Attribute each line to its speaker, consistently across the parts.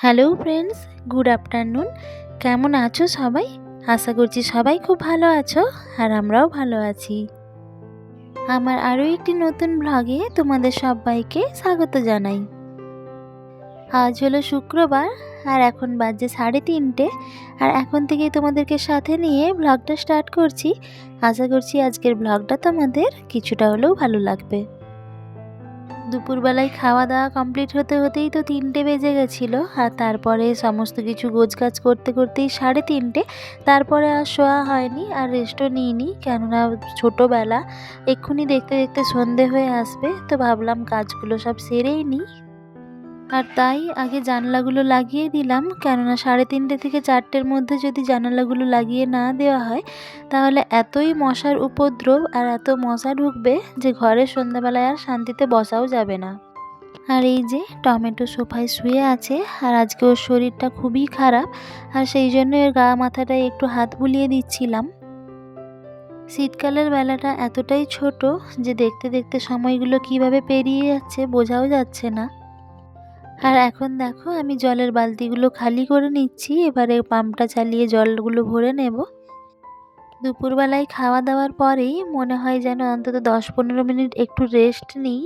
Speaker 1: Hello friends, good afternoon. কেমন আছো সবাই? আশা করছি সবাই খুব ভালো আছো আর আমরাও ভালো আছি। আমার আরও একটি নতুন ব্লগে তোমাদের সবাইকে স্বাগত জানাই। আজ হলো শুক্রবার আর এখন বাজে 3:30, আর এখন থেকেই তোমাদেরকে সাথে নিয়ে ব্লগটা স্টার্ট করছি। আশা করছি আজকের ব্লগটা তোমাদের কিছুটা হলেও ভালো লাগবে। দুপুরবেলায় খাওয়া দাওয়া কমপ্লিট হতে হতেই তো 3টে বেজে গেছিলো, আর তারপরে সমস্ত কিছু গোছগাছ করতে করতেই 3:30। তারপরে আর শোয়া হয়নি আর রেস্টও নিইনি, কেননা ছোটোবেলা, এক্ষুনি দেখতে দেখতে সন্ধে হয়ে আসবে, তো ভাবলাম কাজগুলো সব সেরেই নিই। আর তাই আগে জানলাগুলো লাগিয়ে দিলাম, কেননা 3:30 থেকে 4টের মধ্যে যদি জানালাগুলো লাগিয়ে না দেওয়া হয় তাহলে এতই মশার উপদ্রব আর এত মশা ঢুকবে যে ঘরে সন্ধ্যাবেলায় আর শান্তিতে বসাও যাবে না। আর এই যে টমেটো সোফায় শুয়ে আছে, আর আজকে ওর শরীরটা খুবই খারাপ, আর সেই জন্য ওর গা মাথাটায় একটু হাত বুলিয়ে দিচ্ছিলাম। শীতকালের বেলাটা এতটাই ছোট যে দেখতে দেখতে সময়গুলো কিভাবে পেরিয়ে যাচ্ছে বোঝাও যাচ্ছে না। আর এখন দেখো আমি জলের বালতিগুলো খালি করে নিচ্ছি, এবারে পাম্পটা চালিয়ে জলগুলো ভরে নেব। দুপুরবেলায় খাওয়া দাওয়ার পরেই মনে হয় যেন অন্তত 10-15 মিনিট একটু রেস্ট নিই।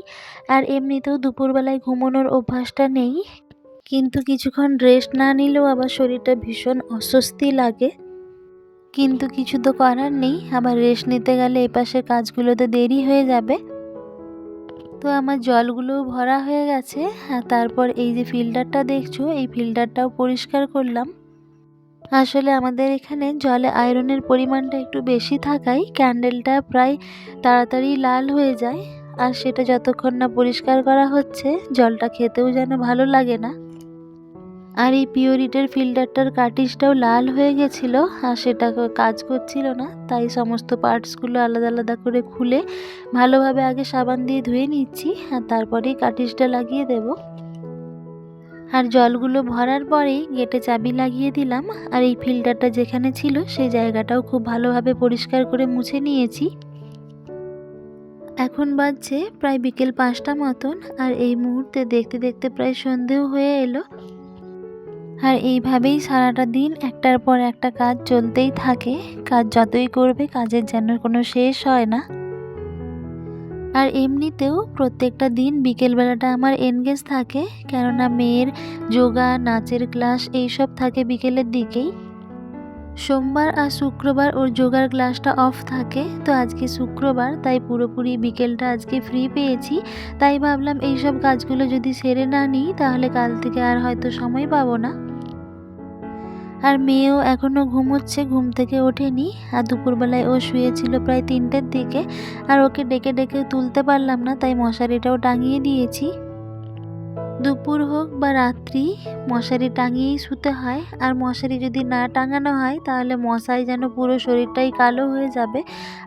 Speaker 1: আর এমনিতেও দুপুরবেলায় ঘুমানোর অভ্যাসটা নেই, কিন্তু কিছুক্ষণ রেস্ট না নিলেও আবার শরীরটা ভীষণ অস্বস্তি লাগে। কিন্তু কিছু তো করার নেই, আবার রেস্ট নিতে গেলে এপাশের কাজগুলোতে দেরি হয়ে যাবে। তো আমার জলগুলোও ভরা হয়ে গেছে, আর তারপর এই যে ফিল্টারটা দেখছো, এই ফিল্টারটাও পরিষ্কার করলাম। আসলে আমাদের এখানে জলে আয়রনের পরিমাণটা একটু বেশি থাকায় ক্যান্ডেলটা প্রায় তাড়াতাড়ি লাল হয়ে যায়, আর সেটা যতক্ষণ না পরিষ্কার করা হচ্ছে জলটা খেতেও যেন ভালো লাগে না। আর এই পিওরিটের ফিল্টারটার কার্টিজটাও লাল হয়ে গেছিলো, আর সেটা কাজ করছিল না, তাই সমস্ত পার্টসগুলো আলাদা আলাদা করে খুলে ভালোভাবে আগে সাবান দিয়ে ধুয়ে নিচ্ছি, আর তারপরেই কার্টিজটা লাগিয়ে দেব। আর জলগুলো ভরার পরেই গেটে চাবি লাগিয়ে দিলাম, আর এই ফিল্টারটা যেখানে ছিল সেই জায়গাটাও খুব ভালোভাবে পরিষ্কার করে মুছে নিয়েছি। এখন বাজছে প্রায় বিকেল 5টা মতন, আর এই মুহূর্তে দেখতে দেখতে প্রায় সন্ধেও হয়ে এলো। আর এইভাবেই সারাটা দিন একটার পর একটা কাজ চলতেই থাকে, কাজ যতই করবে কাজের যেন কোনো শেষ হয় না। আর এমনিতেও প্রত্যেকটা দিন বিকেলবেলাটা আমার এনগেজ থাকে, কেননা মেয়ের যোগা, নাচের ক্লাস এইসব থাকে বিকেলের দিকেই। সোমবার আর শুক্রবার ওর যোগার ক্লাসটা অফ থাকে, তো আজকে শুক্রবার তাই পুরোপুরি বিকেলটা আজকে ফ্রি পেয়েছি। তাই ভাবলাম এইসব কাজগুলো যদি সেরে না নিই তাহলে কাল থেকে আর হয়তো সময় পাবো না। আর মেয়েও এখনও ঘুমোচ্ছে, ঘুম থেকে ওঠেনি, আর দুপুরবেলায় ও শুয়েছিল প্রায় 3টের দিকে, আর ওকে ডেকে ডেকে তুলতে পারলাম না, তাই মশারিটাও টাঙিয়ে দিয়েছি। দুপুর হোক বা রাত্রি মশারি টাঙিয়েই শুতে হয়, আর মশারি যদি না টাঙানো হয় তাহলে মশায় যেন পুরো শরীরটাই কালো হয়ে যাবে।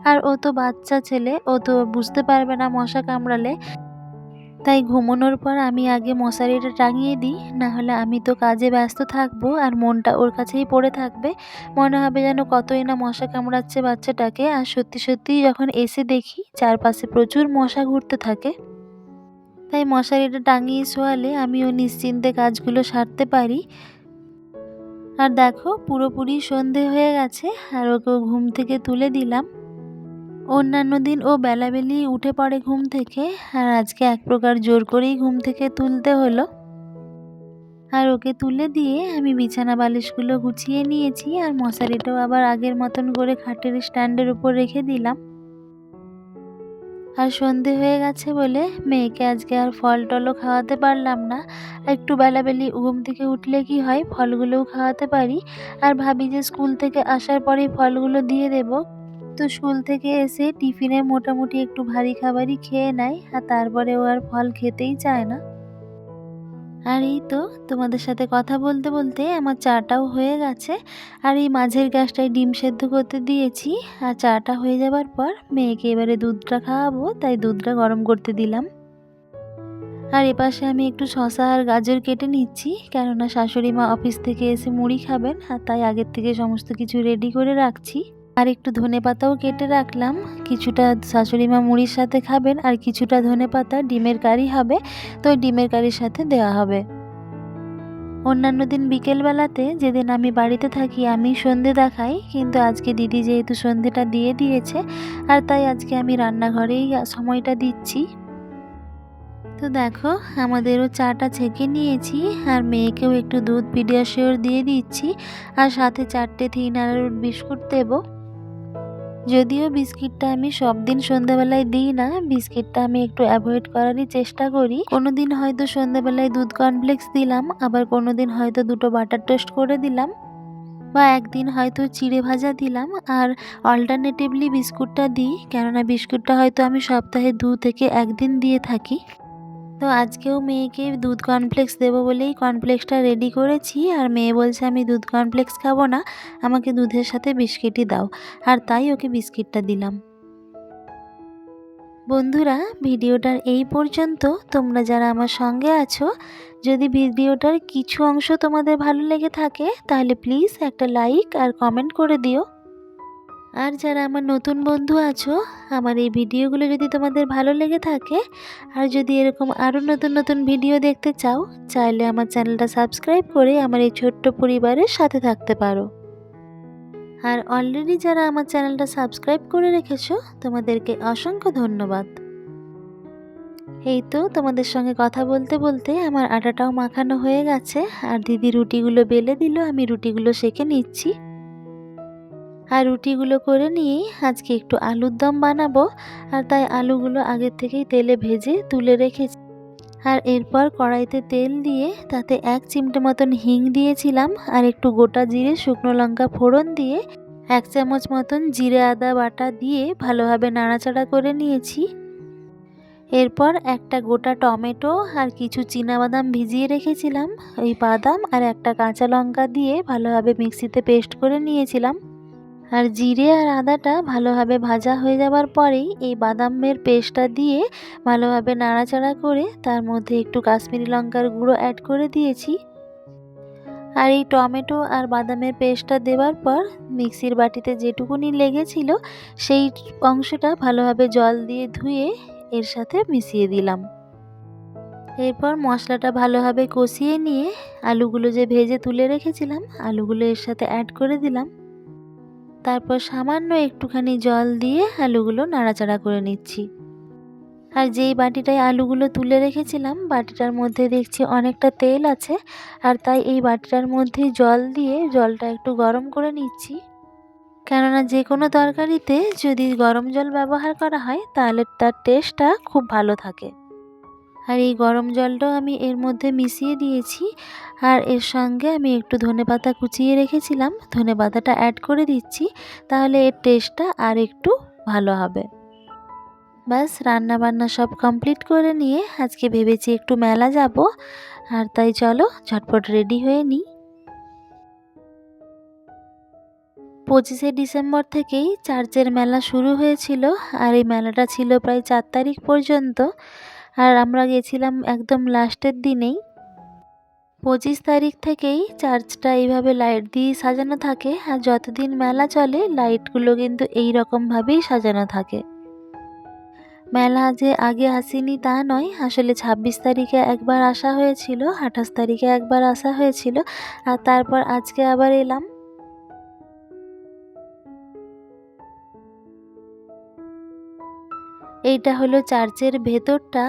Speaker 1: আর ও তো বাচ্চা ছেলে, ও তো বুঝতে পারবে না মশা কামড়ালে, তাই ঘুমানোর পর আমি আগে মশারিটা টাঙিয়ে দিই, না হলে আমি তো কাজে ব্যস্ত থাকবো আর মনটা ওর কাছেই পড়ে থাকবে। মনে হবে যেন কতই না মশা কামড়াচ্ছে বাচ্চাটাকে, আর সত্যি সত্যিই যখন এসে দেখি চারপাশে প্রচুর মশা ঘুরতে থাকে। তাই মশারিটা টাঙিয়ে শোয়ালে আমিও নিশ্চিন্তে কাজগুলো সারতে পারি। আর দেখো পুরোপুরি সন্ধে হয়ে গেছে, আর ওকেও ঘুম থেকে তুলে দিলাম। অন্যান্য দিন ও বেলাবেলি উঠে পড়ে ঘুম থেকে, আর আজকে এক প্রকার জোর করেই ঘুম থেকে তুলতে হলো। আর ওকে তুলে দিয়ে আমি বিছানা বালিশগুলো গুছিয়ে নিয়েছি, আর মশারিটাও আবার আগের মতন করে খাটের স্ট্যান্ডের উপর রেখে দিলাম। আর সন্ধে হয়ে গেছে বলে মেয়েকে আজকে আর ফল টলও খাওয়াতে পারলাম না। একটু বেলাবেলি ঘুম থেকে উঠলে কি হয়, ফলগুলোও খাওয়াতে পারি। আর ভাবি যে স্কুল থেকে আসার পরেই ফলগুলো দিয়ে দেব। তো স্কুল থেকে এসে টিফিনে মোটামুটি একটু ভারী খাবারই খেয়ে নেয়, আর তারপরে ও আর ফল খেতেই চায় না। আর এই তো তোমাদের সাথে কথা বলতে বলতে আমার চাটাও হয়ে গেছে, আর এই মাঝের গ্যাসটায় ডিম সেদ্ধ করতে দিয়েছি। আর চাটা হয়ে যাবার পর মেয়েকে এবারে দুধটা খাওয়াবো, তাই দুধটা গরম করতে দিলাম। আর এপাশে আমি একটু শসা আর গাজর কেটে নিচ্ছি, কেননা শাশুড়ি মা অফিস থেকে এসে মুড়ি খাবেন, আর তাই আগের থেকে সমস্ত কিছু রেডি করে রাখছি। আর একটু ধনেপাতাও কেটে রাখলাম, কিছুটা শাশুড়ি মা মুড়ির সাথে খাবেন আর কিছুটা ধনেপাতা ডিমের কারি হবে, তো ওই ডিমের কারির সাথে দেওয়া হবে। অন্যান্য দিন বিকেলবেলাতে যেদিন আমি বাড়িতে থাকি আমি সন্ধে দেখাই, কিন্তু আজকে দিদি যেহেতু সন্ধেটা দিয়ে দিয়েছে আর তাই আজকে আমি রান্নাঘরেই সময়টা দিচ্ছি। তো দেখো আমাদেরও চাটা ছেঁকে নিয়েছি আর মেয়েকেও একটু দুধ পিডিয়াশিওর দিয়ে দিচ্ছি আর সাথে 4টে থিন আরারুট বিস্কুট দেবো। যদিও বিস্কিটটা আমি সব দিন সন্ধ্যাবেলায় দিই না, বিস্কিটটা আমি একটু অ্যাভয়েড করারই চেষ্টা করি। কোনোদিন হয়তো সন্ধ্যাবেলায় দুধ কর্নফ্লেক্স দিলাম, আবার কোনোদিন হয়তো 2টো বাটার টোস্ট করে দিলাম, বা একদিন হয়তো চিড়ে ভাজা দিলাম। আর অল্টারনেটিভলি বিস্কুটটা দিই, কেননা বিস্কুটটা হয়তো আমি সপ্তাহে 2 থেকে 1 দিন দিয়ে থাকি। তো আজকেও মেয়েকে দুধ কর্নফ্লেক্স দেবো বলেই কর্নফ্লেক্সটা রেডি করেছি, আর মেয়ে বলছে আমি দুধ কর্নফ্লেক্স খাবো না, আমাকে দুধের সাথে বিস্কিটই দাও, আর তাই ওকে বিস্কিটটা দিলাম। বন্ধুরা, ভিডিওটার এই পর্যন্ত। তোমরা যারা আমার সঙ্গে আছো, যদি ভিডিওটার কিছু অংশ তোমাদের ভালো লেগে থাকে তাহলে প্লিজ একটা লাইক আর কমেন্ট করে দিও। আর যারা আমার নতুন বন্ধু আছো, আমার এই ভিডিওগুলো যদি তোমাদের ভালো লেগে থাকে আর যদি এরকম আরও নতুন নতুন ভিডিও দেখতে চাও, চাইলে আমার চ্যানেলটা সাবস্ক্রাইব করে আমার এই ছোট্ট পরিবারের সাথে থাকতে পারো। আর অলরেডি যারা আমার চ্যানেলটা সাবস্ক্রাইব করে রেখেছো, তোমাদেরকে অসংখ্য ধন্যবাদ। এই তো তোমাদের সঙ্গে কথা বলতে বলতে আমার আটাটাও মাখানো হয়ে গেছে, আর দিদি রুটিগুলো বেলে দিল, আমি রুটিগুলো সেঁকে নিচ্ছি। আর রুটিগুলো করে নিয়েই আজকে একটু আলুর দম বানাবো, আর তাই আলুগুলো আগের থেকেই তেলে ভেজে তুলে রেখেছি। আর এরপর কড়াইতে তেল দিয়ে তাতে 1 চিমটে মতন হিং দিয়েছিলাম, আর একটু গোটা জিরে শুকনো লঙ্কা ফোড়ন দিয়ে 1 চামচ মতন জিরে আদা বাটা দিয়ে ভালোভাবে নাড়াচাড়া করে নিয়েছি। এরপর একটা গোটা টমেটো আর কিছু চীনাবাদাম ভিজিয়ে রেখেছিলাম, ওই বাদাম আর একটা কাঁচা লঙ্কা দিয়ে ভালোভাবে মিক্সিতে পেস্ট করে নিয়েছিলাম। আর জিরে আর আদাটা ভালোভাবে ভাজা হয়ে যাবার পরেই এই বাদামের পেস্টটা দিয়ে ভালোভাবে নাড়াচাড়া করে তার মধ্যে একটু কাশ্মীরি লঙ্কার গুঁড়ো অ্যাড করে দিয়েছি। আর এই টমেটো আর বাদামের পেস্টটা দেওয়ার পর মিক্সির বাটিতে যেটুকুনি লেগেছিল সেই অংশটা ভালোভাবে জল দিয়ে ধুয়ে এর সাথে মিশিয়ে দিলাম। এরপর মশলাটা ভালোভাবে কষিয়ে নিয়ে আলুগুলো যে ভেজে তুলে রেখেছিলাম আলুগুলো এর সাথে অ্যাড করে দিলাম। তারপর সামান্য একটুখানি জল দিয়ে আলুগুলো নাড়াচাড়া করে নিচ্ছি। আর যেই বাটিটায় আলুগুলো তুলে রেখেছিলাম বাটিটার মধ্যে দেখছি অনেকটা তেল আছে, আর তাই এই বাটিটার মধ্যেই জল দিয়ে জলটা একটু গরম করে নিচ্ছি, কেননা যে কোনো তরকারিতে যদি গরম জল ব্যবহার করা হয় তাহলে তার টেস্টটা খুব ভালো থাকে। আর এই গরম জলটাও আমি এর মধ্যে মিশিয়ে দিয়েছি, আর এর সঙ্গে আমি একটু ধনেপাতা কুচিয়ে রেখেছিলাম, ধনেপাতাটা অ্যাড করে দিচ্ছি, তাহলে এর টেস্টটা আর একটু ভালো হবে। ব্যাস রান্না বান্না সব কমপ্লিট করে নিয়ে আজকে ভেবেছি একটু মেলা যাব, আর তাই চলো ঝটপট রেডি হয়ে নিই। 25শে ডিসেম্বর থেকেই চার্চের মেলা শুরু হয়েছিল, আর এই মেলাটা ছিল প্রায় 4 তারিখ পর্যন্ত, আর আমরা গেছিলাম একদম লাস্টের দিনেই। 25 তারিখ থেকেই চার্চটা এইভাবে লাইট দিয়ে সাজানো থাকে, আর যতদিন মেলা চলে লাইটগুলো কিন্তু এই রকমভাবেই সাজানো থাকে। মেলা যে আগে আসিনি তা নয়, আসলে 26 তারিখে একবার আসা হয়েছিল, 28 তারিখে একবার আসা হয়েছিল, আর তারপর আজকে আবার এলাম। এইটা হলো চার্চের ভেতরটা,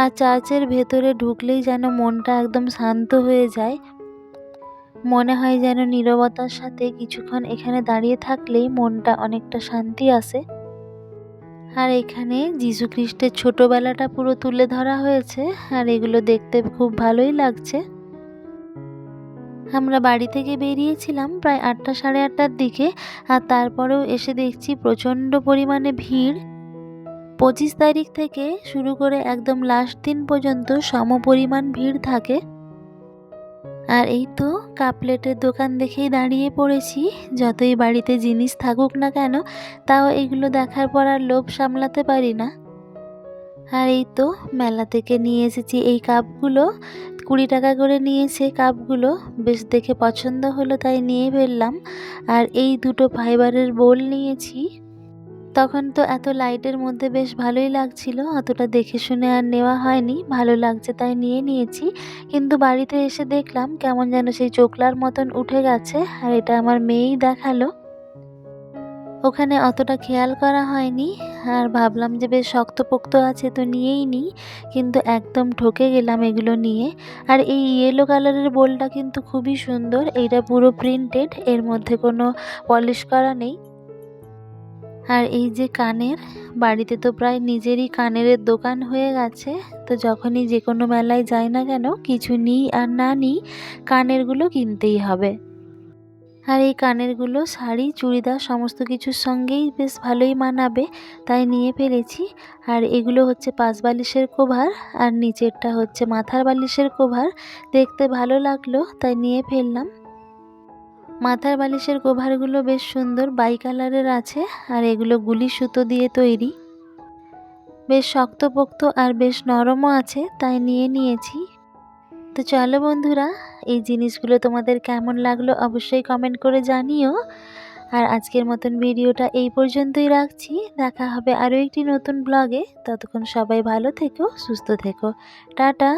Speaker 1: আর চার্চের ভেতরে ঢুকলেই যেন মনটা একদম শান্ত হয়ে যায়। মনে হয় যেন নীরবতার সাথে কিছুক্ষণ এখানে দাঁড়িয়ে থাকলেই মনটা অনেকটা শান্তি আসে। আর এখানে যীশু খ্রিস্টের ছোটবেলাটা পুরো তুলে ধরা হয়েছে, আর এগুলো দেখতে খুব ভালোই লাগছে। আমরা বাড়ি থেকে বেরিয়েছিলাম প্রায় 8টা সাড়ে 8টার দিকে, আর তারপরেও এসে দেখছি প্রচণ্ড পরিমাণে ভিড়। 25 তারিখ থেকে শুরু করে একদম লাস্ট দিন পর্যন্ত সমপরিমাণ ভিড় থাকে। আর এই তো কাপ প্লেটের দোকান দেখেই দাঁড়িয়ে পড়েছি, যতই বাড়িতে জিনিস থাকুক না কেন তাও এগুলো দেখার পর আর লোভ সামলাতে পারি না। আর এই তো মেলা থেকে নিয়ে এসেছি এই কাপগুলো, 20 টাকা করে নিয়েছে কাপগুলো, বেশ দেখে পছন্দ হলো তাই নিয়ে ফেললাম। আর এই দুটো ফাইবারের বোল নিয়েছি, তখন তো এত লাইটের মধ্যে বেশ ভালোই লাগছিল, অতটা দেখে শুনে আর নেওয়া হয়নি, ভালো লাগছে তাই নিয়ে নিয়েছি। কিন্তু বাড়িতে এসে দেখলাম কেমন যেন সেই চোখলার মতন উঠে গেছে, আর এটা আমার মেয়েই দেখালো। ওখানে অতটা খেয়াল করা হয়নি, আর ভাবলাম যে বেশ শক্তপোক্ত আছে তো নিয়েই নিই, কিন্তু একদম ঠকে গেলাম এগুলো নিয়ে। আর এই ইয়েলো কালারের বোলটা কিন্তু খুবই সুন্দর, এইটা পুরো প্রিন্টেড, এর মধ্যে কোনো পলিশ করা নেই। আর এই যে কানের, বাড়িতে তো প্রায় নিজেরই কানের দোকান হয়ে গেছে, তো যখনই যে কোনো মেলায় যাই না কেন, কিছু নিই আর না নিই, কানেরগুলো কিনতেই হবে। আর এই কানেরগুলো শাড়ি চুড়িদার সমস্ত কিছুর সঙ্গেই বেশ ভালোই মানাবে, তাই নিয়ে ফেলেছি। আর এগুলো হচ্ছে পাশ বালিশের কভার, আর নিচেরটা হচ্ছে মাথার বালিশের কভার। দেখতে ভালো লাগলো তাই নিয়ে ফেললাম। মাথার বালিশের কভারগুলো বেশ সুন্দর বাই কালারের আছে, আর এগুলো গুলি সুতো দিয়ে তৈরি, বেশ শক্তপোক্ত আর বেশ নরমও আছে, তাই নিয়ে নিয়েছি। তো চলো বন্ধুরা, এই জিনিসগুলো তোমাদের কেমন লাগলো অবশ্যই কমেন্ট করে জানিও। আর আজকের মতন ভিডিওটা এই পর্যন্তই রাখছি, দেখা হবে আরও একটি নতুন ব্লগে। ততক্ষণ সবাই ভালো থেকো, সুস্থ থেকো, টাটা।